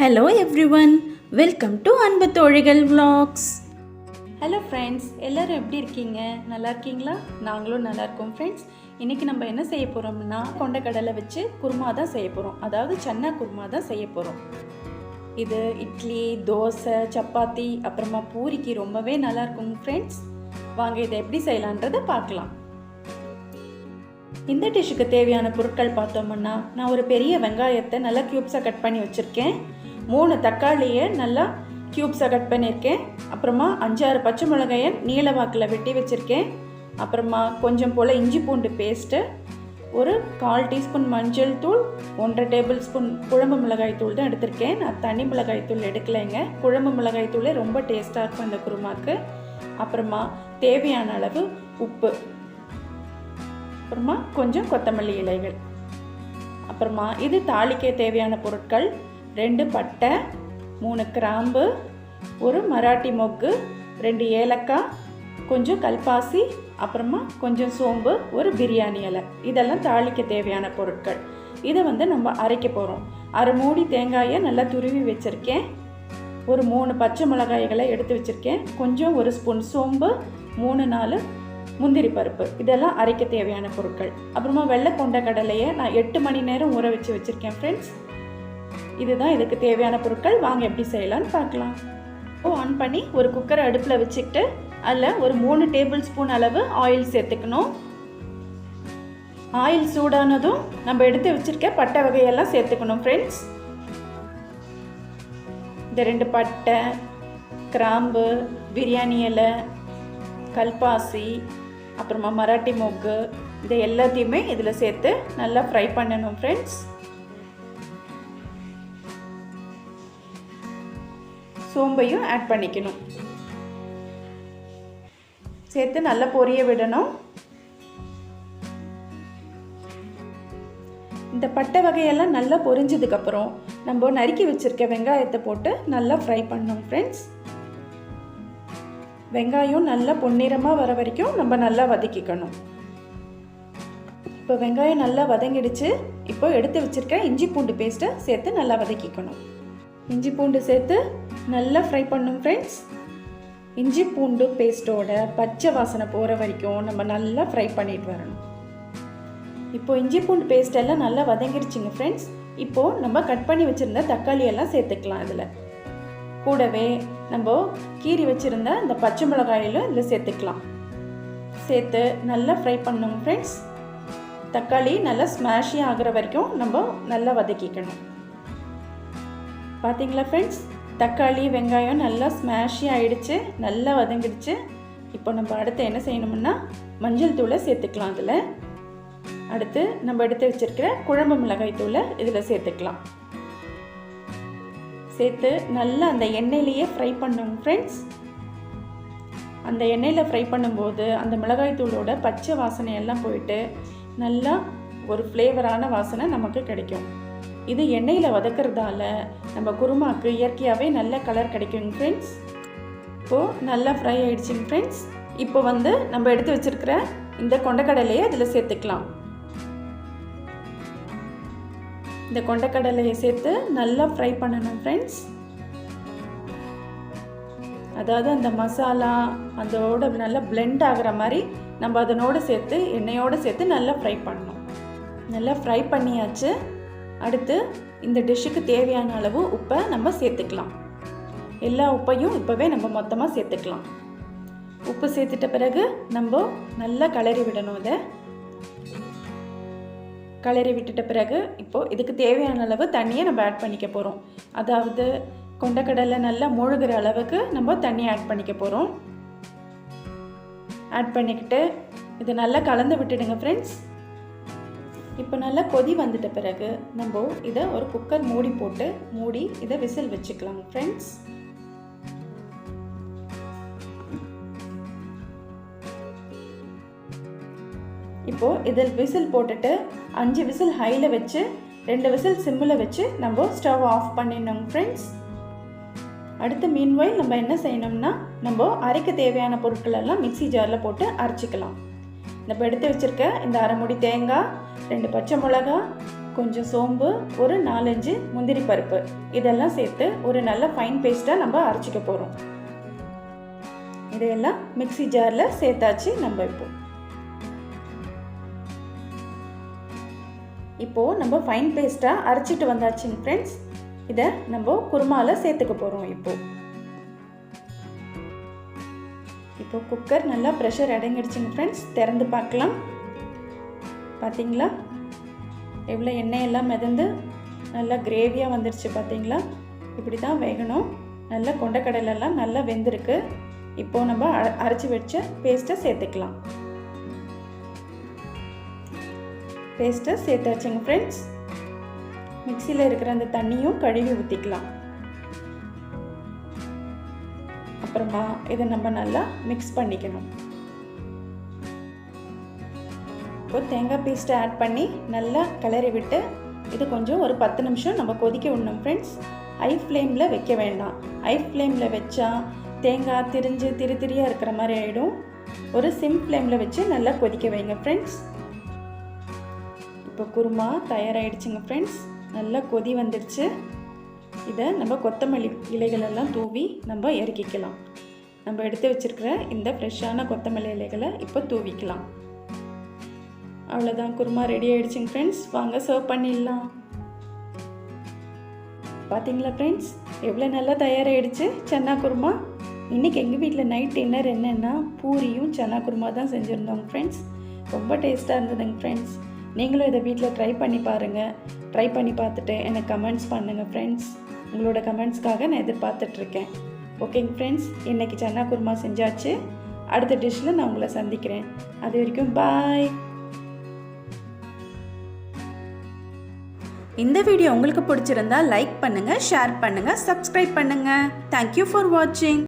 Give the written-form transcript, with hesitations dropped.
Hello everyone, welcome to Anbu Thozhigal Vlogs. Hello friends, எல்லோரும் எப்படி இருக்கீங்க? நல்லா இருக்கீங்களா? நாங்களும் நல்லா இருக்கோம் ஃப்ரெண்ட்ஸ். இன்றைக்கி நம்ம என்ன செய்ய போகிறோம்னா கொண்டக்கடலை வச்சு குருமா தான் செய்ய போகிறோம். அதாவது சன்னா குருமா தான் செய்ய போகிறோம். இது இட்லி, தோசை, சப்பாத்தி, அப்புறமா பூரிக்கு ரொம்பவே நல்லா இருக்குங்க ஃப்ரெண்ட்ஸ். வாங்க இதை எப்படி செய்யலான்றதை பார்க்கலாம். இந்த டிஷ்ஷுக்கு தேவையான பொருட்கள் பார்த்தோம்னா, நான் ஒரு பெரிய வெங்காயத்தை நல்லா க்யூப்ஸாக கட் பண்ணி வச்சுருக்கேன். 3 தக்காளியை நல்லா க்யூப்ஸாக கட் பண்ணியிருக்கேன். அப்புறமா 5-6 பச்சை மிளகாயை நீல வாக்கில் வெட்டி வச்சுருக்கேன். அப்புறமா கொஞ்சம் போல் இஞ்சி பூண்டு பேஸ்ட்டு, ஒரு 1/4 டீஸ்பூன் மஞ்சள் தூள், 1/2 டேபிள் ஸ்பூன் குழம்பு மிளகாய் தூள் தான் எடுத்திருக்கேன். நான் தனி மிளகாய் தூள் எடுக்கலைங்க. குழம்பு மிளகாய் தூளே ரொம்ப டேஸ்ட்டாக இருக்கும் இந்த குருமாக்கு. அப்புறமா தேவையான அளவு உப்பு, அப்புறமா கொஞ்சம் கொத்தமல்லி இலைகள். அப்புறமா இது தாளிக்க தேவையான பொருட்கள்: 2 பட்டை, 3 கிராம்பு, ஒரு மராட்டி மொக்கு, 2 ஏலக்காய், கொஞ்சம் கல்பாசி, அப்புறமா கொஞ்சம் சோம்பு, ஒரு பிரியாணி இலை. இதெல்லாம் தாளிக்க தேவையான பொருட்கள். இதை நம்ம அரைக்க போகிறோம். 1/2 மூடி தேங்காயை நல்லா துருவி வச்சுருக்கேன். ஒரு 3 பச்சை மிளகாய்களை எடுத்து வச்சுருக்கேன். கொஞ்சம் 1 ஸ்பூன் சோம்பு, 3-4 முந்திரி பருப்பு. இதெல்லாம் அரைக்க தேவையான பொருட்கள். அப்புறமா வெள்ளை கொண்ட கடலையை நான் 8 மணி நேரம் ஊற வச்சு வச்சுருக்கேன் ஃப்ரெண்ட்ஸ். இதுதான் இதுக்கு தேவையான பொருட்கள். வாங்க எப்படி செய்யலான்னு பார்க்கலாம். ஆன் பண்ணி ஒரு குக்கரை அடுப்பில் வச்சுக்கிட்டு அதில் ஒரு 3 டேபிள் ஸ்பூன் அளவு ஆயில் சேர்த்துக்கணும். ஆயில் சூடானதும் நம்ம எடுத்து வச்சுருக்க பட்டை வகையெல்லாம் சேர்த்துக்கணும் ஃப்ரெண்ட்ஸ். இந்த 2 பட்டை, கிராம்பு, பிரியாணி இலை, கல்பாசி, அப்புறமா மராட்டி மொக்கு, இதை எல்லாத்தையுமே இதில் சேர்த்து நல்லா ஃப்ரை பண்ணணும் ஃப்ரெண்ட்ஸ். சோம்பையும் ஆட் பண்ணிக்கணும். சேர்த்து நல்லா பொரிய விடணும். இந்த பட்டை வகையெல்லாம் நல்லா பொரிஞ்சதுக்கப்புறம் நம்ம நறுக்கி வச்சுருக்க வெங்காயத்தை போட்டு நல்லா ஃப்ரை பண்ணணும் ஃப்ரெண்ட்ஸ். வெங்காயம் நல்லா பொன்னிறமாக வர வரைக்கும் நம்ம நல்லா வதக்கிக்கணும். இப்போ வெங்காயம் நல்லா வதங்கிடுச்சு. இப்போ எடுத்து வச்சுருக்க இஞ்சி பூண்டு பேஸ்ட்டை சேர்த்து நல்லா வதக்கிக்கணும். இஞ்சி பூண்டு சேர்த்து நல்லா ஃப்ரை பண்ணணும் ஃப்ரெண்ட்ஸ். இஞ்சி பூண்டு பேஸ்ட்டோட பச்சை வாசனை போகிற வரைக்கும் நம்ம நல்லா ஃப்ரை பண்ணிட்டு வரணும். இப்போ இஞ்சி பூண்டு பேஸ்ட் எல்லாம் நல்லா வதங்கிடுச்சிங்க ஃப்ரெண்ட்ஸ். இப்போது நம்ம கட் பண்ணி வச்சுருந்த தக்காளி எல்லாம் சேர்த்துக்கலாம். இதில் கூடவே நம்ம கீறி வச்சுருந்த இந்த பச்சை மிளகாயிலும் இதில் சேர்த்துக்கலாம். சேர்த்து நல்லா ஃப்ரை பண்ணணும் ஃப்ரெண்ட்ஸ். தக்காளி நல்லா ஸ்மாஷி ஆகிற வரைக்கும் நம்ம நல்லா வதக்கிக்கணும். பார்த்தீங்களா ஃப்ரெண்ட்ஸ், தக்காளி வெங்காயம் நல்லா ஸ்மாஷி ஆகிடுச்சு, நல்லா வதங்கிடுச்சு. இப்போ நம்ம அடுத்து என்ன செய்யணும்னா மஞ்சள் தூளை சேர்த்துக்கலாம். அதில் அடுத்து நம்ம எடுத்து வச்சுருக்கிற குழம்பு மிளகாய் தூளை இதில் சேர்த்துக்கலாம். சேர்த்து நல்லா அந்த எண்ணெயிலேயே ஃப்ரை பண்ணணும் ஃப்ரெண்ட்ஸ். அந்த எண்ணெயில் ஃப்ரை பண்ணும்போது அந்த மிளகாய் தூளோட பச்சை வாசனை எல்லாம் போயிட்டு நல்லா ஒரு ஃப்ளேவரான வாசனை நமக்கு கிடைக்கும். இது எண்ணெயில் வதக்கிறதால நம்ம குருமாவுக்கு இயற்கையாகவே நல்ல கலர் கிடைக்குங்க ஃப்ரெண்ட்ஸ். இப்போது நல்லா ஃப்ரை ஆகிடுச்சிங்க ஃப்ரெண்ட்ஸ். இப்போ நம்ம எடுத்து வச்சுருக்கிற இந்த கொண்டக்கடலையை அதில் சேர்த்துக்கலாம். இந்த கொண்டக்கடலையை சேர்த்து நல்லா ஃப்ரை பண்ணணும் ஃப்ரெண்ட்ஸ். அதாவது அந்த மசாலா அதோட நல்லா பிளெண்ட் ஆகிற மாதிரி நம்ம அதனோடு சேர்த்து எண்ணெயோடு சேர்த்து நல்லா ஃப்ரை பண்ணணும். நல்லா ஃப்ரை பண்ணியாச்சு. அடுத்து இந்த டிஷ்ஷுக்கு தேவையான அளவு உப்பை நம்ம சேர்த்துக்கலாம். எல்லா உப்பையும் இப்போவே நம்ம மொத்தமாக சேர்த்துக்கலாம். உப்பு சேர்த்துட்ட பிறகு நம்ம நல்லா கிளறி விடணும். இதை கிளறி விட்டுட்ட பிறகு இப்போது இதுக்கு தேவையான அளவு தண்ணியை நம்ம ஆட் பண்ணிக்க போகிறோம். அதாவது கொண்டக்கடலை நல்லா முழுகிற அளவுக்கு நம்ம தண்ணி ஆட் பண்ணிக்க போகிறோம். ஆட் பண்ணிக்கிட்டு இது நல்லா கலந்து விட்டுடுங்க ஃப்ரெண்ட்ஸ். இப்போ நல்லா கொதி வந்துட்ட பிறகு நம்ம இதை ஒரு குக்கர் மூடி இதை விசில் வச்சுக்கலாம் ஃப்ரெண்ட்ஸ். இப்போது இதில் விசில் போட்டுட்டு 5 விசில் ஹையில் வச்சு 2 விசில் சிம்மில் வச்சு நம்ம ஸ்டவ் ஆஃப் பண்ணிடணும் ஃப்ரெண்ட்ஸ். அடுத்து மீன்வைல் நம்ம என்ன செய்யணும்னா நம்ம அரைக்க தேவையான பொருட்கள் எல்லாம் மிக்ஸி ஜாரில் போட்டு அரைச்சிக்கலாம். நம்ம எடுத்து வச்சுருக்க இந்த 1/2 மூடி தேங்காய், 2 பச்சை மிளகாய், கொஞ்சம் சோம்பு, ஒரு 4-5 முந்திரி பருப்பு இதெல்லாம் சேர்த்து ஒரு நல்ல ஃபைன் பேஸ்ட்டாக நம்ம அரைச்சிக்க போகிறோம். இதையெல்லாம் மிக்ஸி ஜாரில் சேர்த்தாச்சு. நம்ம இப்போது நம்ம ஃபைன் பேஸ்ட்டாக அரைச்சிட்டு வந்தாச்சுங்க ஃப்ரெண்ட்ஸ். இதை நம்ம குருமாவில் சேர்த்துக்க போகிறோம். இப்போ குக்கர் நல்லா ப்ரெஷர் அடங்கிடுச்சுங்க ஃப்ரெண்ட்ஸ். திறந்து பார்க்கலாம். பார்த்தீங்களா எவ்வளோ எண்ணெயெல்லாம் மிதந்து நல்லா கிரேவியாக வந்துடுச்சு. பார்த்தீங்களா இப்படி தான் வேகணும். நல்லா கொண்டக்கடலெல்லாம் நல்லா வெந்திருக்கு. இப்போது நம்ம அரைச்சி வச்ச பேஸ்ட்டை சேர்த்துக்கலாம். பேஸ்ட்டை சேர்த்தாச்சுங்க ஃப்ரெண்ட்ஸ். மிக்சியில் இருக்கிற அந்த தண்ணியும் கழுவி ஊற்றிக்கலாம். அப்புறமா இதை நம்ம நல்லா மிக்ஸ் பண்ணிக்கணும். இப்போ தேங்காய் பேஸ்ட்டை ஆட் பண்ணி நல்லா கிளறி விட்டு இது கொஞ்சம் ஒரு 10 நிமிஷம் நம்ம கொதிக்க விடணும் ஃப்ரெண்ட்ஸ். ஹை ஃப்ளேமில் வைக்க வேண்டாம். ஹை ஃப்ளேமில் வச்சா தேங்காய் திரிஞ்சு திரியாக இருக்கிற மாதிரி ஆகிடும். ஒரு சிம் ஃப்ளேமில் வச்சு நல்லா கொதிக்க வைங்க ஃப்ரெண்ட்ஸ். இப்போ குருமா தயாராகிடுச்சுங்க ஃப்ரெண்ட்ஸ். நல்லா கொதி வந்துடுச்சு. இதை நம்ம கொத்தமல்லி இலைகளெல்லாம் தூவி நம்ம இறக்கிக்கலாம். நம்ம எடுத்து வச்சுருக்கிற இந்த ஃப்ரெஷ்ஷான கொத்தமல்லி இலைகளை இப்போ தூவிக்கலாம். அவ்வளோதான், குருமா ரெடி ஆகிடுச்சுங்க ஃப்ரெண்ட்ஸ். வாங்க சர்வ் பண்ணிடலாம். பார்த்தீங்களா ஃப்ரெண்ட்ஸ் எவ்வளோ நல்லா தயாராகிடுச்சு சன்னா குருமா. இன்றைக்கி எங்கள் வீட்டில் நைட் டின்னர் என்னென்னா பூரியும் சன்னா குருமா தான் செஞ்சுருந்தோங்க ஃப்ரெண்ட்ஸ். ரொம்ப டேஸ்ட்டாக இருந்ததுங்க ஃப்ரெண்ட்ஸ். நீங்களும் இதை வீட்டில் ட்ரை பண்ணி பாருங்கள். ட்ரை பண்ணி பார்த்துட்டு எனக்கு கமெண்ட்ஸ் பண்ணுங்கள் ஃப்ரெண்ட்ஸ். உங்களோட கமெண்ட்ஸ்க்காக நான் எதிர்பார்த்துட்ருக்கேன். ஓகேங்க ஃப்ரெண்ட்ஸ், இன்றைக்கி சன்னா குருமா செஞ்சாச்சு. அடுத்த டிஷ்ஷில் நான் உங்களை சந்திக்கிறேன். அது வரைக்கும் பாய். இந்த வீடியோ உங்களுக்கு பிடிச்சிருந்தா லைக் பண்ணுங்கள், ஷேர் பண்ணுங்கள், சப்ஸ்கிரைப் பண்ணுங்கள். தேங்க்யூ ஃபார் வாட்சிங்.